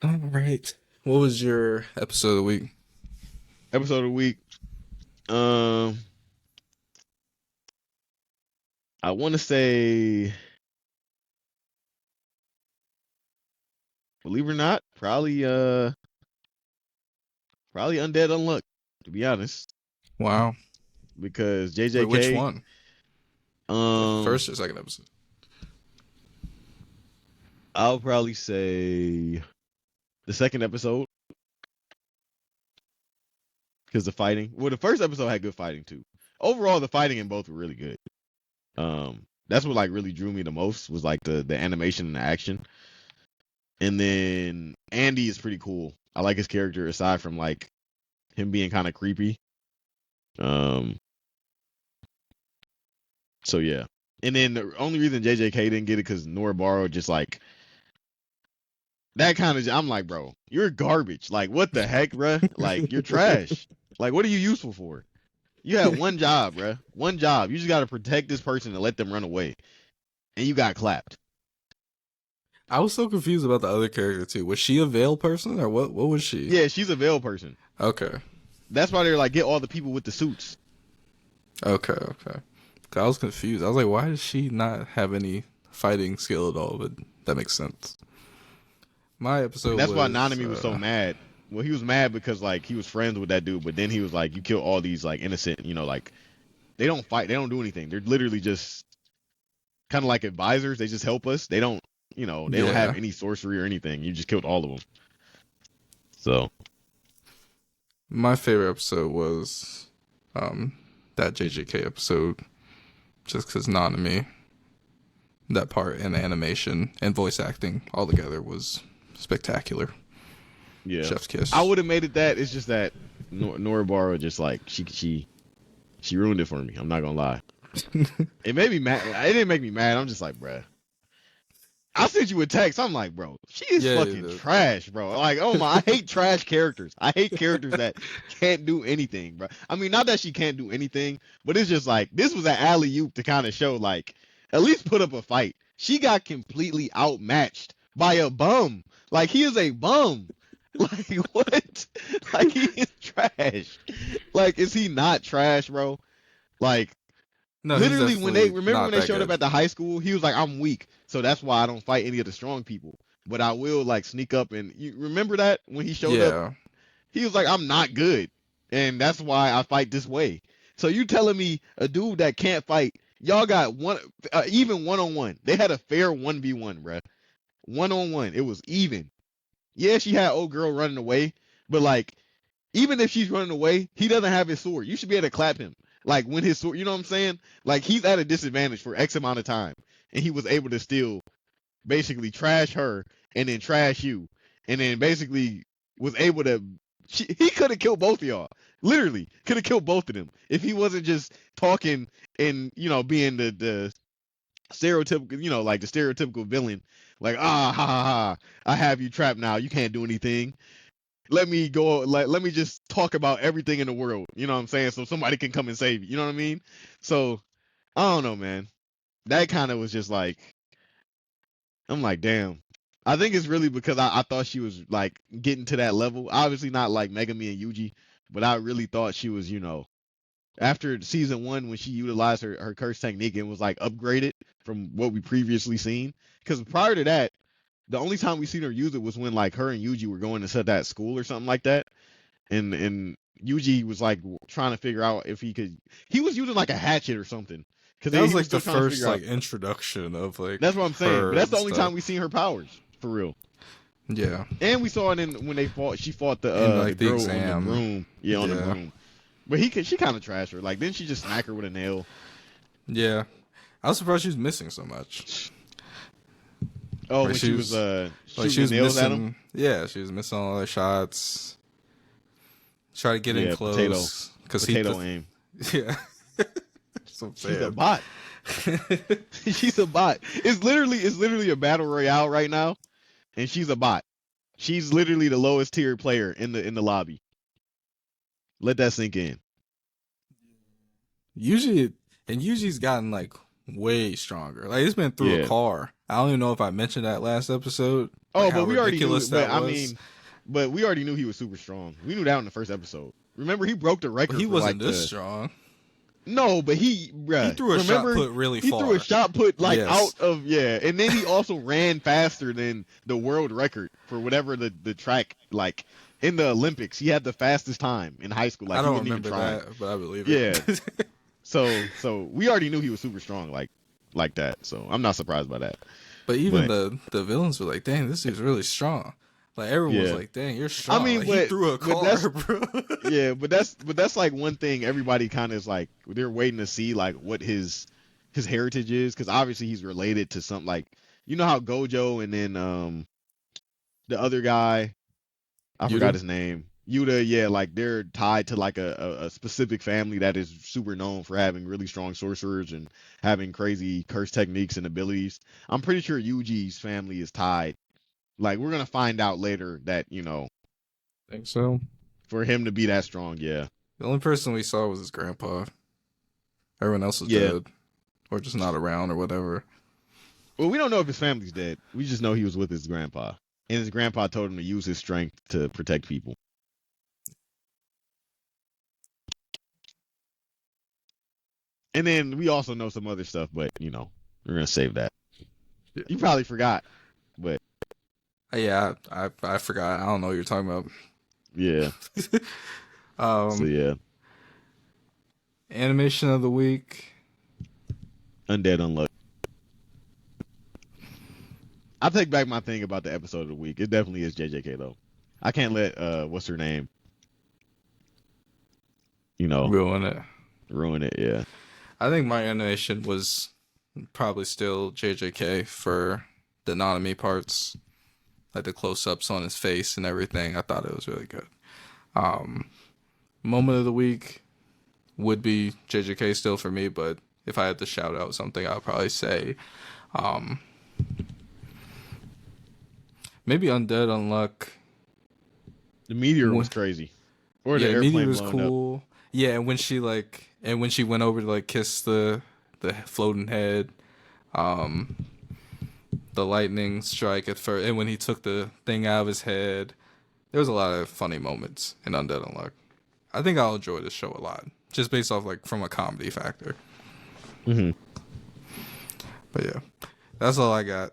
All right. What was your episode of the week? Episode of the week. Um, I want to say, believe it or not, probably Undead Unluck, to be honest, Wow. because Wait, which JJK. one? The Um, first or second episode? I'll probably say the second episode because the fighting. Well, the first episode had good fighting too. Overall, the fighting in both were really good. That's what like really drew me the most was like the animation and the action. And then Andy is pretty cool. I like his character aside from like him being kind of creepy. Um, so yeah. And then the only reason JJK didn't get it because Nora Barrow just like that kind of. I'm like, bro, you're garbage. Like, what the heck, bruh? Like, you're trash. Like, what are you useful for? You had one job, bruh. One job. You just got to protect this person and let them run away. And you got clapped. I was so confused about the other character too. Was she a Veil person or what? What was she? Yeah, she's a veil person. Okay. That's why they're like, get all the people with the suits. Okay. Okay. I was confused. I was like, why does she not have any fighting skill at all? But that makes sense. My And episode that's why was Nanami was so mad. Well, he was mad because like he was friends with that dude, but then he was like, you kill all these like innocent, like they don't fight, they don't do anything. They're literally just kind of like advisors. They just help us. They don't, they don't yeah. have any sorcery or anything. You just killed all of them. So My favorite episode was um that JJK episode, just because Nanami, that part and the animation and voice acting all together was spectacular. yeah, Chef's I kiss. would have made it that. It's just that Noribara just like she ruined it for me. I'm not gonna lie. It made me mad. It didn't make me mad. I'm just like, bruh. I sent you a text. I'm like, bro, she is Yeah, fucking trash, bro. Like, oh my, I hate trash characters. I hate characters that can't do anything, bro. I mean, not that she can't do anything, but it's just like this was an alley oop to kind of show, like, at least put up a fight. She got completely outmatched by a bum. Like, he is a bum. Like, what? Like, he is trash. Like, is he not trash, bro? Like, no, he's literally when they definitely remember when not they that showed up good. at the high school, he was like, I'm weak, so that's why I don't fight any of the strong people, but I will like sneak up. And you remember that when he showed up, Yeah, he was like, I'm not good, and that's why I fight this way. So you telling me a dude that can't fight, y'all got one, even 1-on-1, they had a fair 1v1, bruh. 1-on-1, it was even. Yeah, she had old girl running away, but like, even if she's running away, he doesn't have his sword. You should be able to clap him. Like when his sword, you know what I'm saying? Like he's at a disadvantage for X amount of time, and he was able to still basically trash her and then trash you, and then basically was able to. He could have killed both of y'all. Literally, could have killed both of them if he wasn't just talking and being the stereotypical, like the stereotypical villain. Like ha ha ha, I have you trapped now. You can't do anything. Let me go, like, let me just talk about everything in the world, you know what I'm saying, so somebody can come and save you know what I mean. So I don't know, man. That kind of was just like, I'm like, damn. I think it's really because I thought she was like getting to that level, obviously not like Megami and Yuji, but I really thought she was, after season one when she utilized her curse technique and was like upgraded from what we previously seen, because prior to that, the only time we seen her use it was when like her and Yuji were going to set that school or something like that, and Yuji was like trying to figure out if he could. He was using like a hatchet or something because that was he was like the still trying to first figure out. like introduction of like That's what I'm saying. But her that's the and only time stuff. we seen her powers for real. Yeah, And we saw it in when they fought. She fought and the like the girl on the exam. broom. Yeah, on the Yeah, broom. But she kind of trashed her. Like, didn't she just smack her with a nail? yeah. I was surprised she was missing so much. Oh, Like when she she was was she shooting the was nails at him. missing. Yeah, she was missing all the shots. Try to get in Yeah, potato, close because potato aim. yeah. That's what I'm She's a saying. bot. She's a bot. It's literally a battle royale right now, and she's a bot. She's literally the lowest tier player in the lobby. Let that sink in. Usually, and Yuji's gotten like way stronger. Like, it's been through Yeah. a car. I don't even know if I mentioned that last episode. Oh, Like, but how we already knew. ridiculous But that I was. mean, but we already knew he was super strong. We knew that in the first episode. Remember, he broke the record. But he for wasn't like this strong. No, but he threw a shot put really he far. threw a shot put like Yes. out of and then he also ran faster than the world record for whatever the track like in the Olympics. He had the fastest time in high school. Like I he don't wasn't even remember trying. that, but I believe it. So we already knew he was super strong like that. So I'm not surprised by that. But even the villains were like, "Dang, this dude's really strong." Like, everyone was like, "Dang, you're strong." I mean, like, he threw a car, bro. Yeah, but that's like one thing everybody kind of is like they're waiting to see like what his heritage is, because obviously he's related to something like, you know how Gojo and then the other guy, I forgot his name, Yuta, yeah, like they're tied to like a specific family that is super known for having really strong sorcerers and having crazy curse techniques and abilities. I'm pretty sure Yuji's family is tied. Like, we're gonna find out later that, Think so. for him to be that strong, yeah. The only person we saw was his grandpa. Everyone else was Yeah. dead, or just not around, or whatever. Well, we don't know if his family's dead. We just know he was with his grandpa. And his grandpa told him to use his strength to protect people. And then we also know some other stuff, but, we're going to save that. Yeah. You probably forgot, but... Yeah, I forgot. I don't know what you're talking about. Yeah. So, yeah. Animation of the week. Undead Unluck. I'll take back my thing about the episode of the week. It definitely is JJK, though. I can't let, what's her name? Ruin it. Ruin it, yeah. I think my animation was probably still JJK for the Nanami parts. Like the close-ups on his face and everything. I thought it was really good. Moment of the week would be JJK still for me, but if I had to shout out something, I'd probably say maybe Undead Unluck. The meteor was crazy. Or the airplane meteor was blowing cool. up. Yeah, and when she went over to like kiss the floating head, the lightning strike at first, and when he took the thing out of his head, there was a lot of funny moments in Undead Unluck. I think I'll enjoy this show a lot, just based off like from a comedy factor. Mm-hmm. But yeah, that's all I got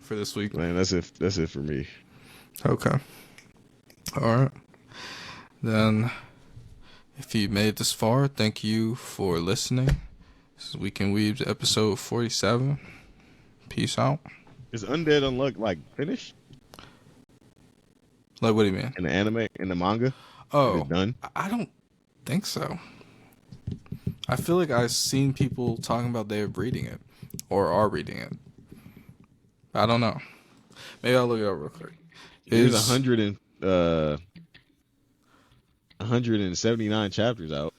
for this week. Man, that's it for me. Okay. All right. Then, if you made it this far, thank you for listening. This is Weekend Weebs episode 47. Peace out. Is Undead Unluck like finished Like, what do you mean? in the anime, in the manga? Is Oh, it done? I don't think so. I feel like I've seen people talking about they're reading it or are reading it. I don't know. Maybe I'll look it up real quick. There's 179 chapters out.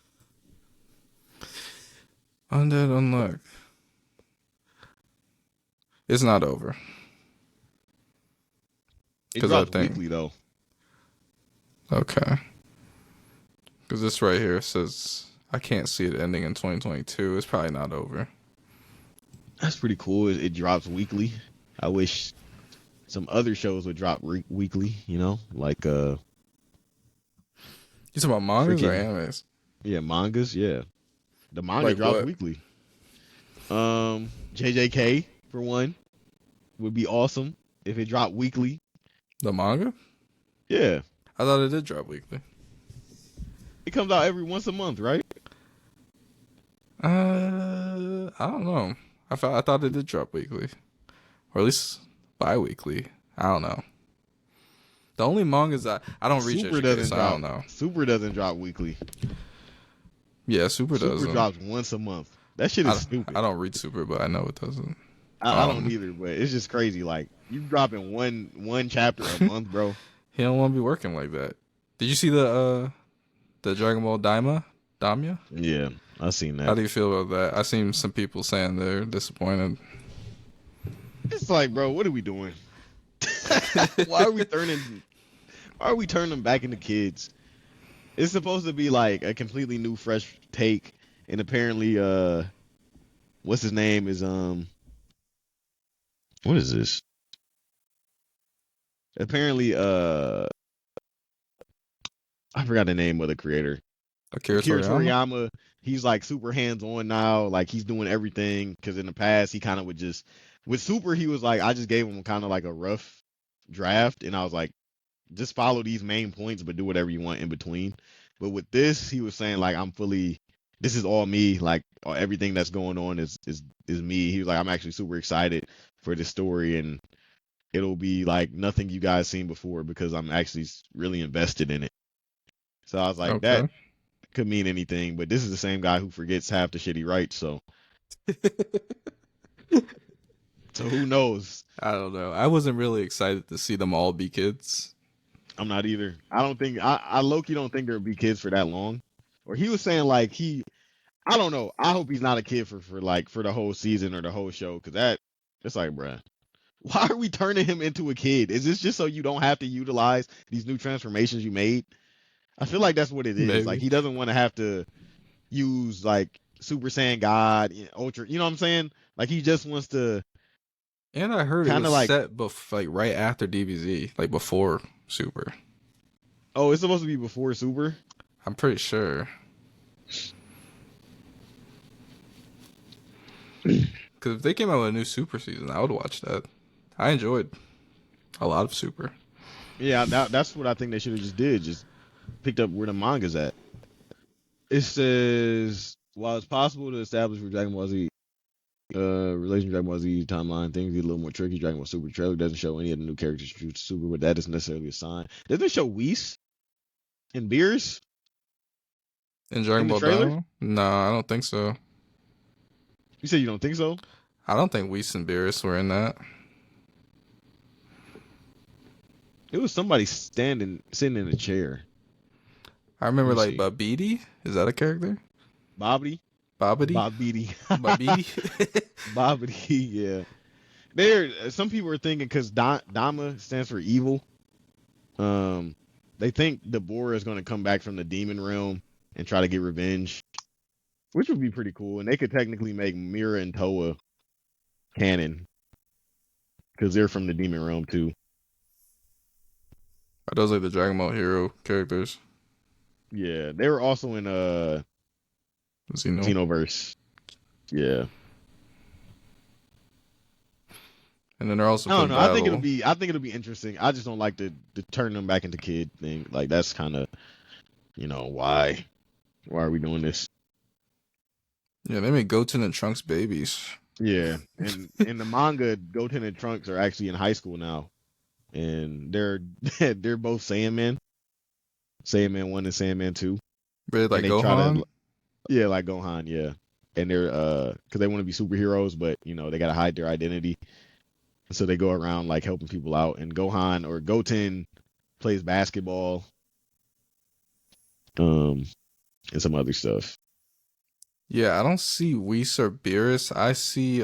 Undead Unluck. It's not over. It 'Cause I drops think- weekly though. Okay. Because this right here says I can't see it ending in 2022. It's probably not over. That's pretty cool. It drops weekly. I wish some other shows would drop weekly. Like You talking about mangas or Freaking- animes? yeah, mangas. Yeah, the manga Like drops what? weekly. JJK for one would be awesome if it dropped weekly. The manga? Yeah, I thought it did drop weekly. it comes out every once a month, right? I don't know. I thought it did drop weekly, or at least bi-weekly. I don't know. The only mangas I don't read Super JJK, doesn't so drop. I don't know. Super doesn't drop weekly. Yeah, Super doesn't. drops once a month. That shit is stupid. I don't read Super, but I know it doesn't. I don't either, but it's just crazy. Like, you dropping one chapter a month, bro. He don't want to be working like that. Did you see the Dragon Ball Damia? Yeah, I seen How that. do you feel about that? I seen some people saying they're disappointed. It's like, bro, what are we doing? Why are we turning them back into kids? It's supposed to be like a completely new, fresh take, and apparently, what's his name is what is this? Apparently, I forgot the name of the creator. Akira Akira Toriyama. Toriyama, he's like super hands on now. Like he's doing everything because in the past he kind of would just with Super he was like I just gave him kind of like a rough draft and I was like just follow these main points but do whatever you want in between. But with this he was saying like I'm fully this is all me like everything that's going on is me. He was like I'm actually super excited for this story and it'll be like nothing you guys seen before because I'm actually really invested in it. So I was like that Okay. could mean anything, but this is the same guy who forgets half the shit he writes. So who knows? I don't know. I wasn't really excited to see them all be kids. I'm not either. I don't think I low-key don't think there'll be kids for that long. Or he was saying like I don't know. I hope he's not a kid for like for the whole season or the whole show because that it's like bruh. Why are we turning him into a kid? Is this just so you don't have to utilize these new transformations you made? I feel like that's what it is. Like Maybe. he doesn't want to have to use like Super Saiyan God, Ultra. You know what I'm saying? Like he just wants to And I heard it kind was of like, set like right after DBZ, like before Super. oh, it's supposed to be before Super. I'm pretty sure. Because if they came out with a new Super season, I would watch that. I enjoyed a lot of Super. Yeah, that's what I think they should have just did. Just picked up where the manga's at. It says while it's possible to establish for Dragon Ball Z relation to Dragon Ball Z timeline, things get a little more tricky. Dragon Ball Super trailer doesn't show any of the new characters true to Super, but that isn't necessarily a sign. Doesn't it show Whis and Beerus In Dragon in the Ball trailer? Dawn? No, I don't think so. You said you don't think so? I don't think Whis and Beerus were in that. It was somebody sitting in a chair. I Let remember me like see. Babidi. Is that a character? Bobbity? Babidi? Bobbity. Babidi? Bobbity, yeah. There, some people are thinking because Dama stands for evil. Um, they think Deborah is going to come back from the demon realm and try to get revenge, which would be pretty cool. And they could technically make Mira and Toa canon because they're from the demon realm too. Are those like the Dragon Ball Hero characters? Yeah, they were also in Xeno. Xenoverse. Yeah, And then they're also I don't putting know. Battle. I think it'll be interesting. I just don't like the turn them back into kid thing. Like that's kind of why are we doing this? Yeah, they made Goten and Trunks babies. Yeah, and in the manga, Goten and Trunks are actually in high school now, and they're they're both Saiyaman, Saiyaman 1 and Saiyaman 2, Really and like they try Gohan? to yeah like Gohan, yeah, and they're because they want to be superheroes, but they gotta hide their identity, so they go around like helping people out, and Gohan or Goten plays basketball, um, and some other stuff. Yeah, I don't see Whis or Beerus. I see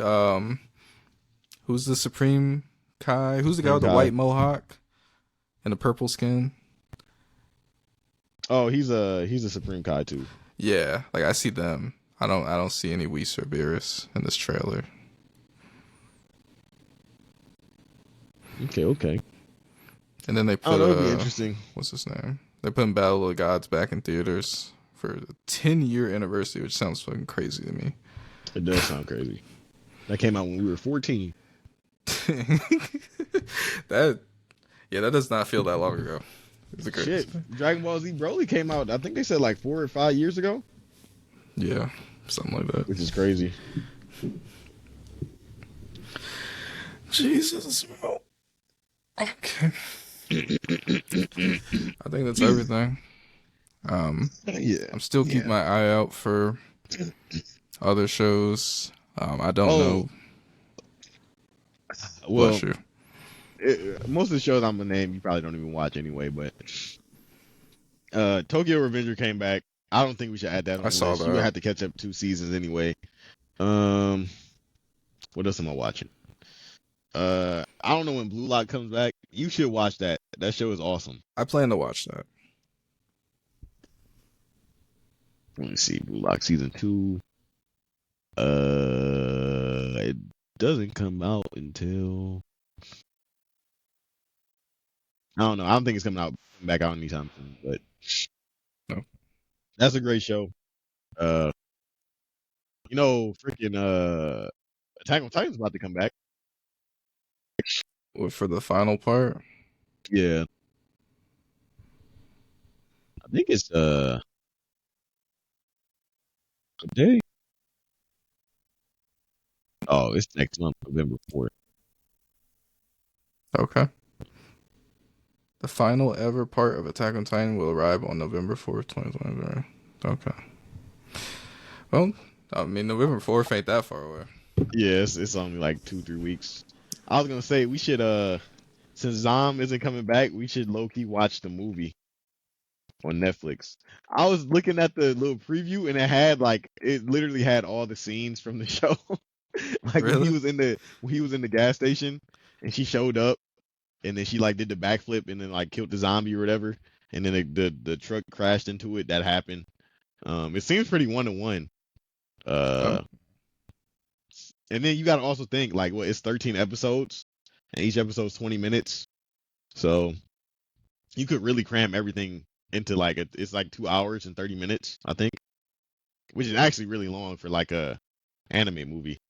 who's the Supreme Kai? Who's the guy Supreme with the Kai. white mohawk and the purple skin? Oh, he's a Supreme Kai too. Yeah, like I see them. I don't see any Whis or Beerus in this trailer. Okay. And then they I don't put know. It'd be interesting. what's his name? They put Battle of the Gods back in theaters for the 10-year anniversary, which sounds fucking crazy to me. It does sound crazy. That came out when we were 14. that that does not feel that long ago. It's a crazy Shit, thing. Dragon Ball Z Broly came out. I think they said like 4 or 5 years ago, Yeah, something like that. which is crazy. Jesus. Okay. I think that's everything. Yeah. I'm still keeping my eye out for other shows. I don't know. Well, Bless you. most of the shows I'm gonna name you probably don't even watch anyway. But Tokyo Revenger came back. I don't think we should add that on I the saw list. You that. would have to catch up 2 seasons anyway. What else am I watching? I don't know when Blue Lock comes back. You should watch that. That show is awesome. I plan to watch that. Let me see. Blue Lock season 2. It doesn't come out until I don't know. I don't think it's coming out back out anytime soon. But No. that's a great show. Uh, freaking Attack on Titan's about to come back. What, for the final part? Yeah, I think it's what day? Oh, it's next month, November 4th. Okay. The final ever part of Attack on Titan will arrive on November 4th, 2023. Okay. Well, I mean, November 4th ain't that far away. Yeah, it's only like 2-3 weeks. I was gonna say we should since Zom isn't coming back, we should low key watch the movie on Netflix. I was looking at the little preview and it literally had all the scenes from the show. Like when Really? he was in the gas station and she showed up and then she like did the backflip and then like killed the zombie or whatever and then the truck crashed into it. That happened. It seems pretty 1-to-1. Oh, And then you got to also think like it's 13 episodes and each episode's 20 minutes. So you could really cram everything into it's like 2 hours and 30 minutes, I think, which is actually really long for like a anime movie.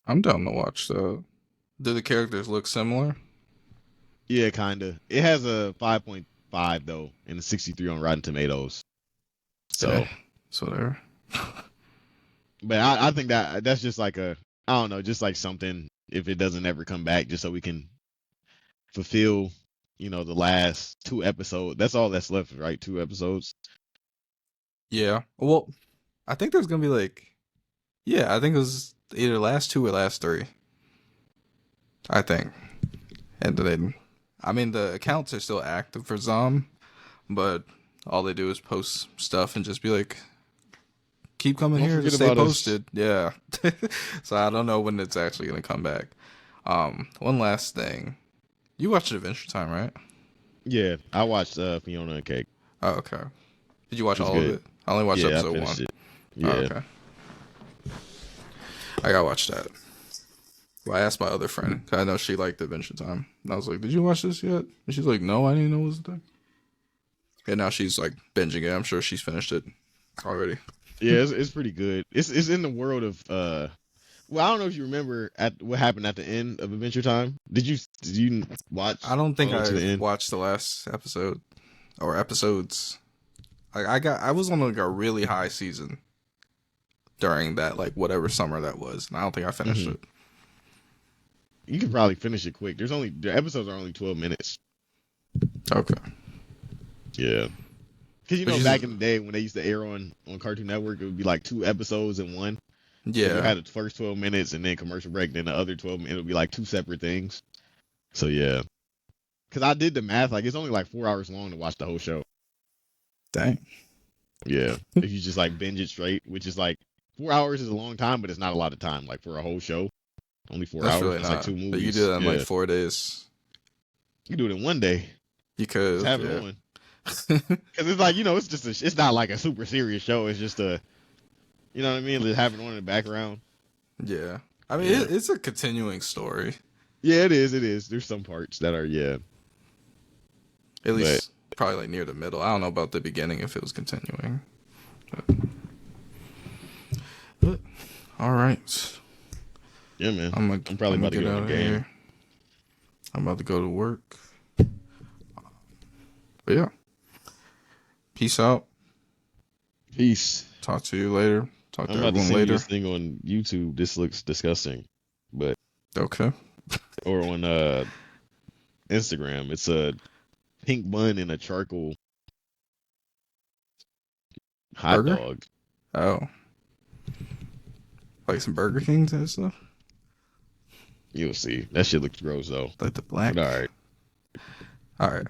I'm down to watch that. Do the characters look similar? Yeah, kind of. It has a 5.5 though and a 63 on Rotten Tomatoes. So, it's whatever. but I think that's just like I don't know, just like something if it doesn't ever come back, just so we can fulfill, the last 2 episodes. That's all that's left, right? 2 episodes. Yeah. Well, I think there's gonna be I think it was either last 2 or last 3. I think. And then, I mean, the accounts are still active for Zom, but all they do is post stuff and just be like, keep coming Don't here to forget stay about us. posted. Yeah. So I don't know when it's actually gonna come back. One last thing. You watched Adventure Time, right? Yeah, I watched Fiona and Cake. Oh, okay. Did you watch It was all of good. it? I only watched Yeah, I episode finished 1. it. Oh, Yeah. okay. I gotta watch that. Well, I asked my other friend, 'cause I know she liked Adventure Time. And I was like, did you watch this yet? And she's like, no, I didn't know it was a thing. And now she's like binging it. I'm sure she's finished it already. Yeah, it's pretty good. It's in the world of well, I don't know if you remember at what happened at the end of Adventure Time. Did you watch I don't think all the way to the I end? watched the last episode or episodes. I was on like a really high season during that whatever summer that was, and I don't think I finished Mhm. it. You could probably finish it quick. The episodes are only 12 minutes. Okay. Yeah. Because Which is back in the day when they used to air on Cartoon Network, it would be like 2 episodes in one. So you yeah. had the first 12 minutes and then commercial break, then the other 12 minutes, it would be like 2 separate things. So yeah. Because I did the math, it's only like 4 hours long to watch the whole show. Dang. Yeah. If you just binge it straight, which is 4 hours is a long time, but it's not a lot of time. For a whole show, only 4 That's hours. really It's not. 2 movies. But you do that in Yeah. 4 days. You can do it in one day. You could. Just have it on. Because it's just it's not like a super serious show. It's just you know what I mean? Just have it on in the background. Yeah. I mean, Yeah. it's a continuing story. Yeah, it is. It is. There's some parts that are, yeah. At least probably near the middle. I don't know about the beginning if it was continuing. But all right. Yeah, man. I'm probably about to get go out to of the game. here. I'm about to go to work. But yeah. Peace out. Peace. Talk to you later. Talk I'm to about to everyone send you later. this thing on YouTube. This looks disgusting. But Okay. or on Instagram. It's a pink bun and a charcoal hot Burger? dog. Oh. Like some Burger Kings and stuff? You'll see. That shit looks gross though. Like the black? But all right. All right.